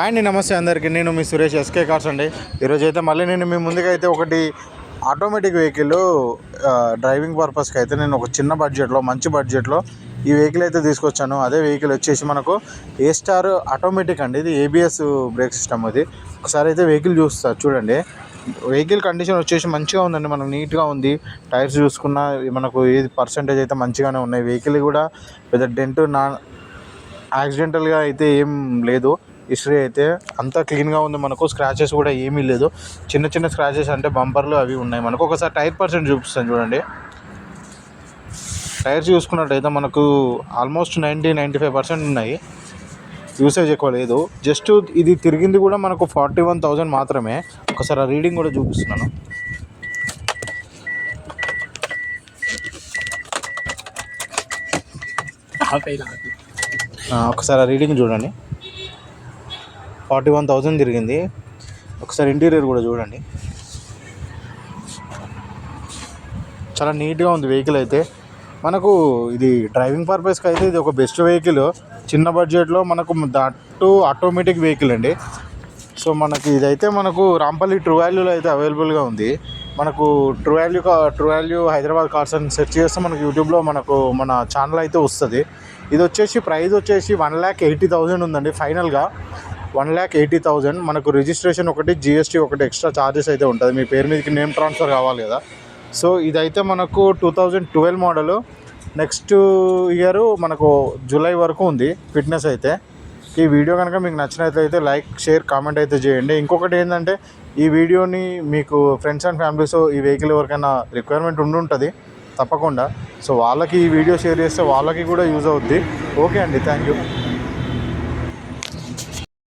అండి నమస్తే అందరికీ. నేను మీ సురేష్ ఎస్కే కార్స్ అండి. ఈరోజు అయితే మళ్ళీ నేను మీ ముందుగా అయితే ఒకటి ఆటోమేటిక్ వెహికల్ డ్రైవింగ్ పర్పస్కి అయితే నేను ఒక చిన్న బడ్జెట్లో మంచి బడ్జెట్లో ఈ వెహికల్ అయితే తీసుకొచ్చాను. అదే వెహికల్ వచ్చేసి మనకు ఏ స్టార్ ఆటోమేటిక్ అండి. ఇది ఏబిఎస్ బ్రేక్ సిస్టమ్. అది ఒకసారి అయితే వెహికల్ చూస్తారు చూడండి. వెహికల్ కండిషన్ వచ్చేసి మంచిగా ఉందండి, మనకు నీట్గా ఉంది. టైర్స్ చూసుకున్న మనకు ఏది పర్సంటేజ్ అయితే మంచిగానే ఉన్నాయి. వెహికల్ కూడా పెద్ద డెంట్ యాక్సిడెంటల్గా అయితే ఏం లేదు. హిస్టరీ అయితే అంతా క్లీన్గా ఉంది. మనకు స్క్రాచెస్ కూడా ఏమీ లేదు. చిన్న చిన్న స్క్రాచెస్ అంటే బంపర్లు అవి ఉన్నాయి. మనకు ఒకసారి టైర్ పర్సెంట్ చూపిస్తాను చూడండి. టైర్స్ చూసుకున్నట్టయితే మనకు ఆల్మోస్ట్ 95% ఉన్నాయి. యూసేజ్ ఎక్కువ లేదు. జస్ట్ ఇది తిరిగింది కూడా మనకు 41,000 మాత్రమే. ఒకసారి ఆ రీడింగ్ కూడా చూపిస్తున్నాను. ఒకసారి ఆ రీడింగ్ చూడండి. 41,000 తిరిగింది. ఒకసారి ఇంటీరియర్ కూడా చూడండి. చాలా నీట్గా ఉంది వెహికల్ అయితే. మనకు ఇది డ్రైవింగ్ పర్పస్కి అయితే ఇది ఒక బెస్ట్ వెహికల్. చిన్న బడ్జెట్లో మనకు దట్టు ఆటోమేటిక్ వెహికల్ అండి. సో మనకి ఇదైతే మనకు రాంపల్లి ట్రూ వాల్యూలో అయితే అవైలబుల్గా ఉంది. మనకు ట్రూ వాల్యూ హైదరాబాద్ కార్స్ అని సెర్చ్ చేస్తే మనకు యూట్యూబ్లో మన ఛానల్ అయితే వస్తుంది. ఇది వచ్చేసి ప్రైస్ వచ్చేసి 1,80,000 ఉందండి. ఫైనల్గా 1,80,000. మనకు రిజిస్ట్రేషన్ ఒకటి, జిఎస్టీ ఒకటి, ఎక్స్ట్రా ఛార్జెస్ అయితే ఉంటుంది. మీ పేరు మీదకి నేమ్ ట్రాన్స్ఫర్ కావాలి కదా. సో ఇదైతే మనకు 2012 మోడలు. నెక్స్ట్ ఇయర్ మనకు జూలై వరకు ఉంది ఫిట్నెస్ అయితే. ఈ వీడియో కనుక మీకు నచ్చినట్లయితే లైక్, షేర్, కామెంట్ అయితే చేయండి. ఇంకొకటి ఏంటంటే ఈ వీడియోని మీకు ఫ్రెండ్స్ అండ్ ఫ్యామిలీస్ ఈ వెహికల్ ఎవరికైనా రిక్వైర్మెంట్ ఉంటుంది తప్పకుండా. సో వాళ్ళకి ఈ వీడియో షేర్ చేస్తే వాళ్ళకి కూడా యూజ్ అవుద్ది. ఓకే అండి, థ్యాంక్ యూ.